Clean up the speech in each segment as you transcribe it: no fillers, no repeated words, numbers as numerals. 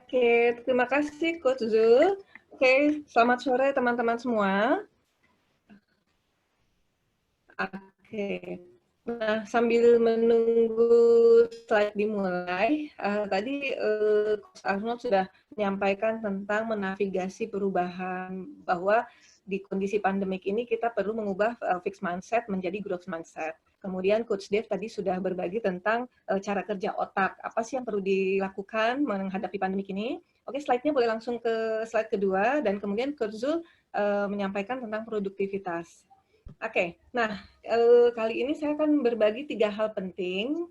Oke, terima kasih Coach Zul. Oke, selamat sore teman-teman semua. Oke. Nah, sambil menunggu slide dimulai, tadi Coach Arnold sudah menyampaikan tentang menavigasi perubahan, bahwa di kondisi pandemik ini kita perlu mengubah fixed mindset menjadi growth mindset. Kemudian Coach Dev tadi sudah berbagi tentang cara kerja otak, apa sih yang perlu dilakukan menghadapi pandemik ini. Oke, slide-nya boleh langsung ke slide kedua, dan kemudian Coach Zul menyampaikan tentang produktivitas. Oke, nah kali ini saya akan berbagi 3 hal penting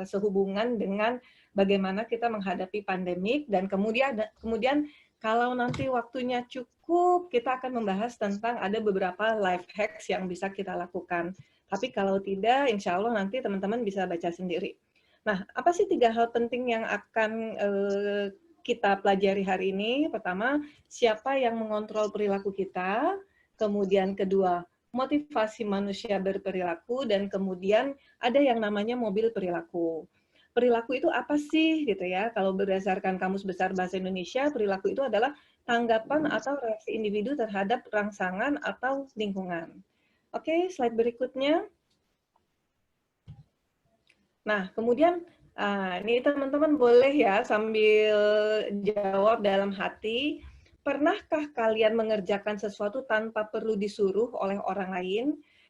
sehubungan dengan bagaimana kita menghadapi pandemik, dan kemudian kalau nanti waktunya cukup, kita akan membahas tentang ada beberapa life hacks yang bisa kita lakukan. Tapi kalau tidak, insya Allah nanti teman-teman bisa baca sendiri. Nah, apa sih 3 hal penting yang akan kita pelajari hari ini? Pertama, siapa yang mengontrol perilaku kita? Kemudian kedua, motivasi manusia berperilaku, dan kemudian ada yang namanya mobil perilaku. Perilaku itu apa sih gitu ya? Kalau berdasarkan Kamus Besar Bahasa Indonesia, perilaku itu adalah tanggapan atau reaksi individu terhadap rangsangan atau lingkungan. Oke, slide berikutnya. Nah, kemudian ini teman-teman boleh ya sambil jawab dalam hati, pernahkah kalian mengerjakan sesuatu tanpa perlu disuruh oleh orang lain,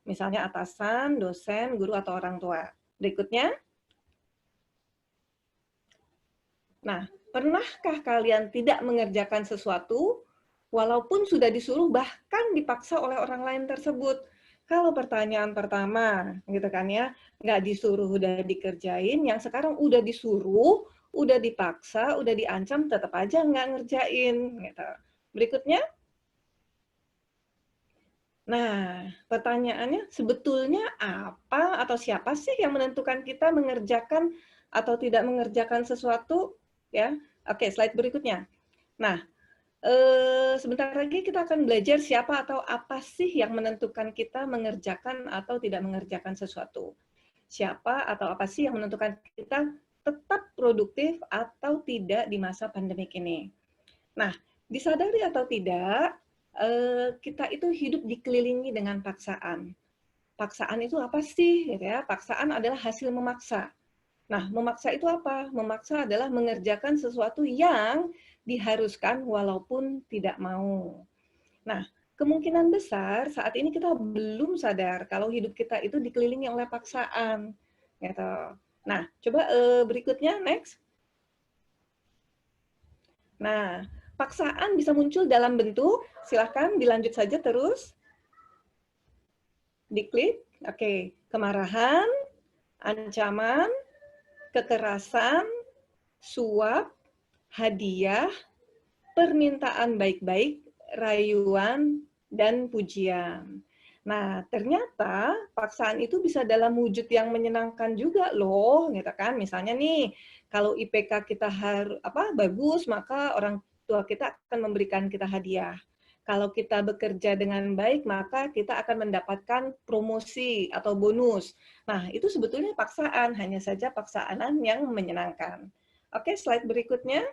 misalnya atasan, dosen, guru, atau orang tua? Berikutnya. Nah, pernahkah kalian tidak mengerjakan sesuatu walaupun sudah disuruh, bahkan dipaksa oleh orang lain tersebut? Kalau pertanyaan pertama, gitu kan ya, nggak disuruh udah dikerjain, yang sekarang udah disuruh, udah dipaksa, udah diancam, tetap aja nggak ngerjain. Gitu. Berikutnya. Nah, pertanyaannya sebetulnya apa atau siapa sih yang menentukan kita mengerjakan atau tidak mengerjakan sesuatu? Ya, oke, slide berikutnya. Nah, sebentar lagi kita akan belajar siapa atau apa sih yang menentukan kita mengerjakan atau tidak mengerjakan sesuatu. Siapa atau apa sih yang menentukan kita tetap produktif atau tidak di masa pandemik ini. Nah, disadari atau tidak, kita itu hidup dikelilingi dengan paksaan. Paksaan itu apa sih? Gitu ya. Paksaan adalah hasil memaksa. Nah, memaksa itu apa? Memaksa adalah mengerjakan sesuatu yang diharuskan walaupun tidak mau. Nah, kemungkinan besar saat ini kita belum sadar kalau hidup kita itu dikelilingi oleh paksaan. Gitu. Nah, coba berikutnya, next. Nah, paksaan bisa muncul dalam bentuk, silahkan dilanjut saja terus. Diklik, oke. Kemarahan, ancaman, kekerasan, suap, hadiah, permintaan baik-baik, rayuan, dan pujian. Nah, ternyata paksaan itu bisa dalam wujud yang menyenangkan juga loh, gitu kan. Misalnya nih, kalau IPK kita bagus, maka orang tua kita akan memberikan kita hadiah. Kalau kita bekerja dengan baik, maka kita akan mendapatkan promosi atau bonus. Nah, itu sebetulnya paksaan, hanya saja paksaan yang menyenangkan. Oke, slide berikutnya.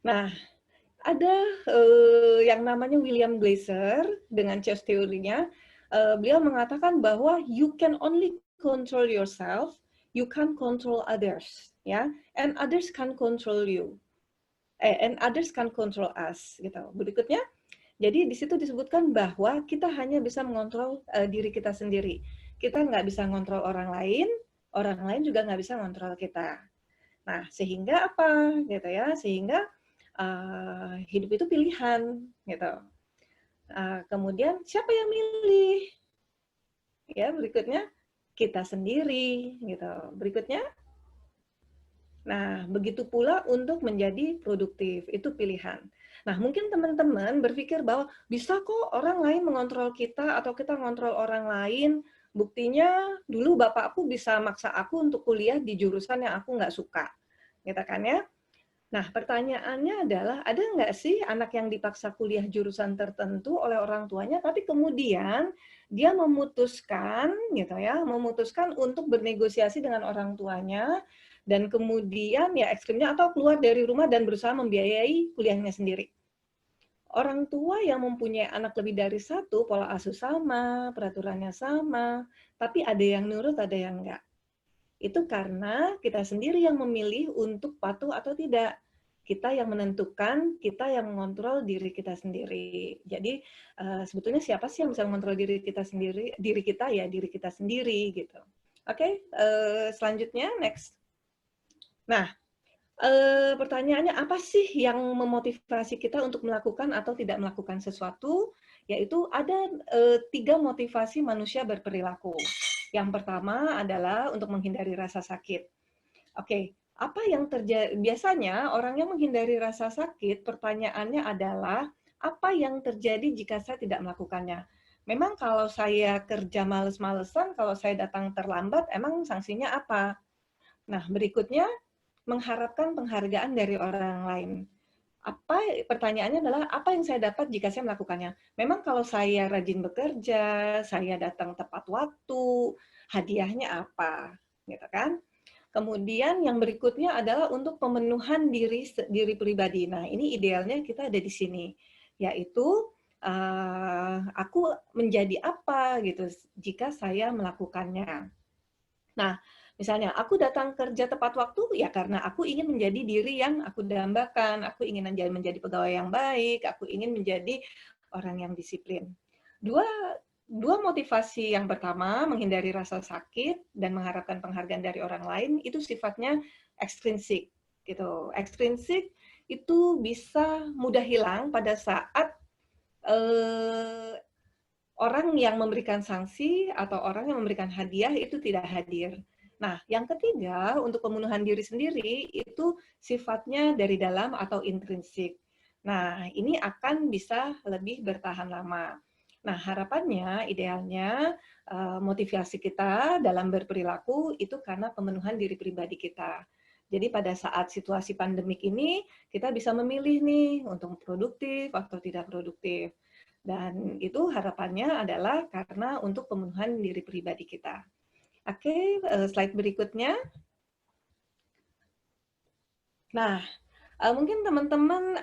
Nah, ada yang namanya William Glasser dengan chess teorinya. Beliau mengatakan bahwa you can only control yourself, you can control others, ya, and others can control you, and others can control us, gitu. Berikutnya, jadi di situ disebutkan bahwa kita hanya bisa mengontrol diri kita sendiri. Kita nggak bisa mengontrol orang lain juga nggak bisa mengontrol kita. Nah, sehingga apa, gitu ya? Sehingga hidup itu pilihan, gitu. Kemudian siapa yang milih? Ya, berikutnya kita sendiri, gitu. Berikutnya, nah begitu pula untuk menjadi produktif, itu pilihan. Nah, mungkin teman-teman berpikir bahwa bisa kok orang lain mengontrol kita atau kita mengontrol orang lain. Buktinya dulu bapakku bisa maksa aku untuk kuliah di jurusan yang aku nggak suka, gitu kan ya. Nah, pertanyaannya adalah, ada nggak sih anak yang dipaksa kuliah jurusan tertentu oleh orang tuanya, tapi kemudian dia memutuskan, gitu ya, memutuskan untuk bernegosiasi dengan orang tuanya, Dan kemudian ya ekstrimnya atau keluar dari rumah dan berusaha membiayai kuliahnya sendiri. Orang tua yang mempunyai anak lebih dari satu, pola asuh sama, peraturannya sama, tapi ada yang nurut, ada yang enggak. Itu karena kita sendiri yang memilih untuk patuh atau tidak. Kita yang menentukan, kita yang mengontrol diri kita sendiri. Jadi sebetulnya siapa sih yang bisa mengontrol diri kita sendiri? Diri kita ya diri kita sendiri gitu. Oke, selanjutnya next. Nah, pertanyaannya apa sih yang memotivasi kita untuk melakukan atau tidak melakukan sesuatu? Yaitu ada 3 motivasi manusia berperilaku. Yang pertama adalah untuk menghindari rasa sakit. Oke, apa yang terjadi? Biasanya orang yang menghindari rasa sakit, pertanyaannya adalah apa yang terjadi jika saya tidak melakukannya? Memang kalau saya kerja males-malesan, kalau saya datang terlambat, emang sanksinya apa? Nah, berikutnya mengharapkan penghargaan dari orang lain. Pertanyaannya adalah apa yang saya dapat jika saya melakukannya? Memang kalau saya rajin bekerja, saya datang tepat waktu, hadiahnya apa? Gitu kan? Kemudian yang berikutnya adalah untuk pemenuhan diri pribadi. Nah, ini idealnya kita ada di sini, yaitu aku menjadi apa gitu jika saya melakukannya. Nah, misalnya aku datang kerja tepat waktu ya karena aku ingin menjadi diri yang aku dambakan, aku ingin menjadi pegawai yang baik, aku ingin menjadi orang yang disiplin. Dua dua motivasi yang pertama, menghindari rasa sakit dan mengharapkan penghargaan dari orang lain, itu sifatnya ekstrinsik gitu. Ekstrinsik itu bisa mudah hilang pada saat eh, orang yang memberikan sanksi atau orang yang memberikan hadiah itu tidak hadir. Nah, yang ketiga, untuk pemenuhan diri sendiri itu sifatnya dari dalam atau intrinsik. Nah, ini akan bisa lebih bertahan lama. Nah, harapannya, idealnya, motivasi kita dalam berperilaku itu karena pemenuhan diri pribadi kita. Jadi pada saat situasi pandemik ini, kita bisa memilih nih untuk produktif atau tidak produktif. Dan itu harapannya adalah karena untuk pemenuhan diri pribadi kita. Oke, slide berikutnya. Nah, mungkin teman-teman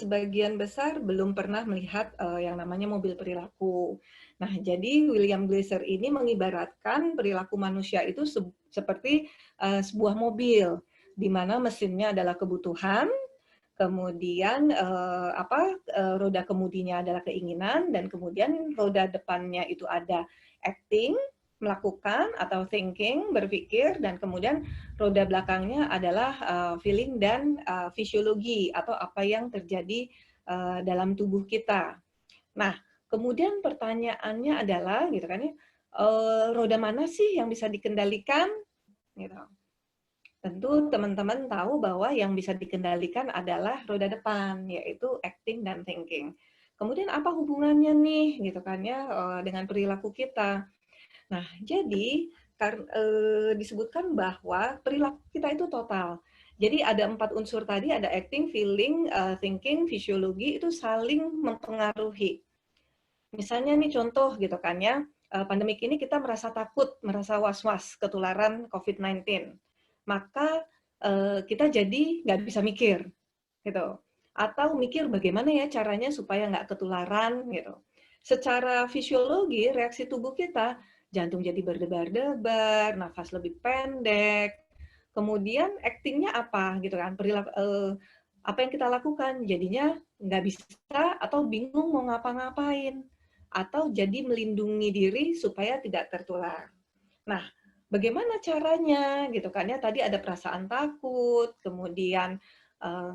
sebagian besar belum pernah melihat yang namanya mobil perilaku. Nah, jadi William Glasser ini mengibaratkan perilaku manusia itu seperti sebuah mobil, di mana mesinnya adalah kebutuhan, kemudian roda kemudinya adalah keinginan, dan kemudian roda depannya itu ada acting, melakukan atau thinking, berpikir, dan kemudian roda belakangnya adalah feeling dan fisiologi atau apa yang terjadi dalam tubuh kita. Nah, kemudian pertanyaannya adalah gitu kan ya, roda mana sih yang bisa dikendalikan gitu. Tentu teman-teman tahu bahwa yang bisa dikendalikan adalah roda depan, yaitu acting dan thinking. Kemudian apa hubungannya nih, gitu kan ya, dengan perilaku kita? Nah, jadi disebutkan bahwa perilaku kita itu total. Jadi ada 4 unsur tadi, ada acting, feeling, thinking, fisiologi, itu saling mempengaruhi. Misalnya nih contoh gitu kan ya, pandemik ini kita merasa takut, merasa was-was ketularan COVID-19. Maka kita jadi nggak bisa mikir, gitu. Atau mikir bagaimana ya caranya supaya nggak ketularan, gitu. Secara fisiologi, reaksi tubuh kita, jantung jadi berdebar-debar, nafas lebih pendek. Kemudian actingnya apa, gitu kan? Apa yang kita lakukan, jadinya nggak bisa atau bingung mau ngapa-ngapain. Atau jadi melindungi diri supaya tidak tertular. Nah, bagaimana caranya gitu kan ya, tadi ada perasaan takut, kemudian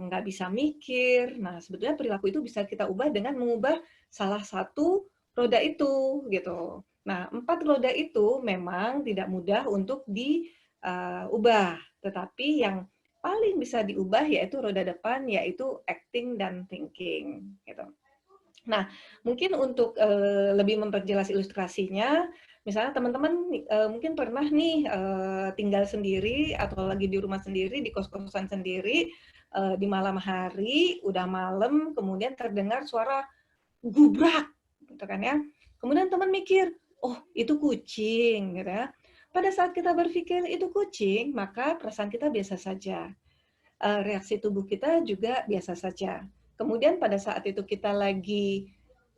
nggak bisa mikir. Nah, sebetulnya perilaku itu bisa kita ubah dengan mengubah salah satu roda itu gitu. Nah, 4 roda itu memang tidak mudah untuk diubah, tetapi yang paling bisa diubah yaitu roda depan, yaitu acting dan thinking gitu. Nah, mungkin untuk lebih memperjelas ilustrasinya, misalnya teman-teman mungkin pernah nih tinggal sendiri atau lagi di rumah sendiri, di kos-kosan sendiri, di malam hari, udah malam, kemudian terdengar suara gubrak, gitu kan ya. Kemudian teman mikir, oh itu kucing, gitu ya. Pada saat kita berpikir itu kucing, maka perasaan kita biasa saja. Reaksi tubuh kita juga biasa saja. Kemudian pada saat itu kita lagi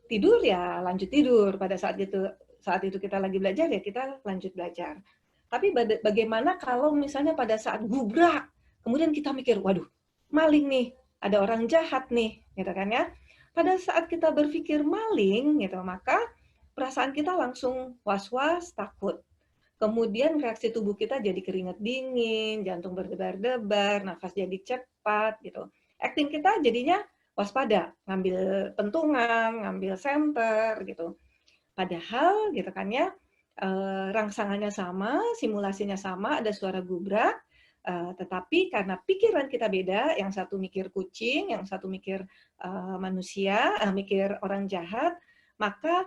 tidur ya lanjut tidur. Pada saat itu kita lagi belajar ya kita lanjut belajar. Tapi bagaimana kalau misalnya pada saat gubrak, kemudian kita mikir, waduh, maling nih, ada orang jahat nih, gitu kan ya. Pada saat kita berpikir maling, gitu, maka perasaan kita langsung was-was, takut. Kemudian reaksi tubuh kita jadi keringat dingin, jantung berdebar-debar, nafas jadi cepat gitu. Acting kita jadinya waspada, ngambil pentungan, ngambil senter gitu. Padahal gitu kan ya, rangsangannya sama, simulasinya sama, ada suara gubrak, tetapi karena pikiran kita beda, yang satu mikir kucing, yang satu mikir manusia, mikir orang jahat, maka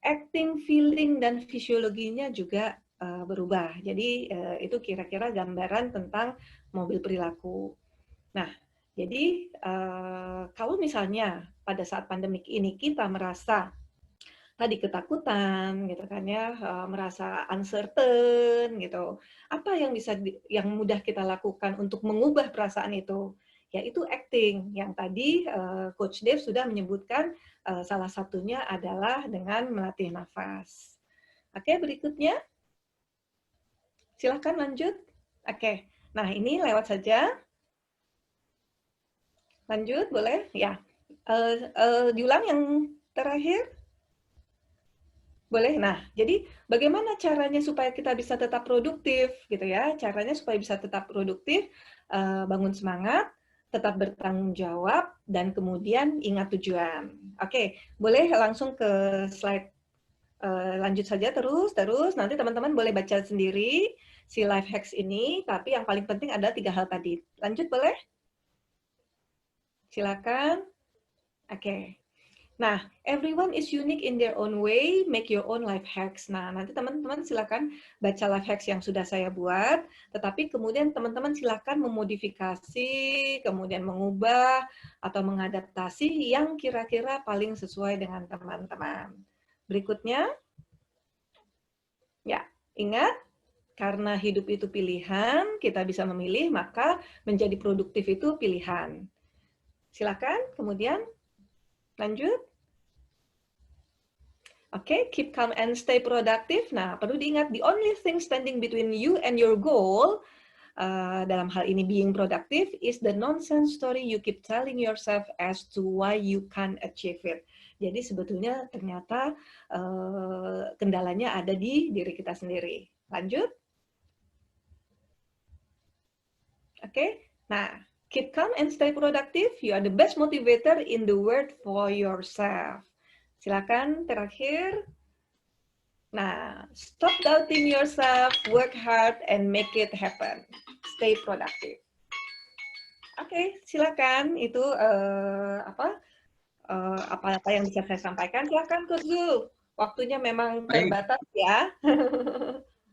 acting, feeling, dan fisiologinya juga berubah. Jadi itu kira-kira gambaran tentang mobil perilaku. Nah, jadi kalau misalnya pada saat pandemik ini kita merasa tadi ketakutan, gitu kan ya, merasa uncertain, gitu. Apa yang yang mudah kita lakukan untuk mengubah perasaan itu? Yaitu acting. Yang tadi Coach Dave sudah menyebutkan salah satunya adalah dengan melatih nafas. Oke, berikutnya. Silahkan lanjut. Oke, nah ini lewat saja. Lanjut, boleh? Ya. Diulang yang terakhir. Boleh. Nah, jadi bagaimana caranya supaya kita bisa tetap produktif, gitu ya? Caranya supaya bisa tetap produktif, bangun semangat, tetap bertanggung jawab, dan kemudian ingat tujuan. Oke, boleh langsung ke slide lanjut saja terus. Nanti teman-teman boleh baca sendiri si life hacks ini, tapi yang paling penting ada 3 hal tadi. Lanjut boleh? Silakan. Oke. Nah, everyone is unique in their own way, make your own life hacks. Nah, nanti teman-teman silakan baca life hacks yang sudah saya buat, tetapi kemudian teman-teman silakan memodifikasi, kemudian mengubah, atau mengadaptasi yang kira-kira paling sesuai dengan teman-teman. Berikutnya, ya, ingat, karena hidup itu pilihan, kita bisa memilih, maka menjadi produktif itu pilihan. Silakan, kemudian lanjut. Oke, keep calm and stay productive. Nah, perlu diingat, the only thing standing between you and your goal, dalam hal ini being productive, is the nonsense story you keep telling yourself as to why you can't achieve it. Jadi sebetulnya ternyata kendalanya ada di diri kita sendiri. Lanjut. Oke, nah, keep calm and stay productive. You are the best motivator in the world for yourself. Silakan terakhir. Nah, stop doubting yourself, work hard, and make it happen. Stay productive. Oke, silakan. Itu apa yang bisa saya sampaikan. Silakan, Coach Zul. Waktunya memang terbatas ya.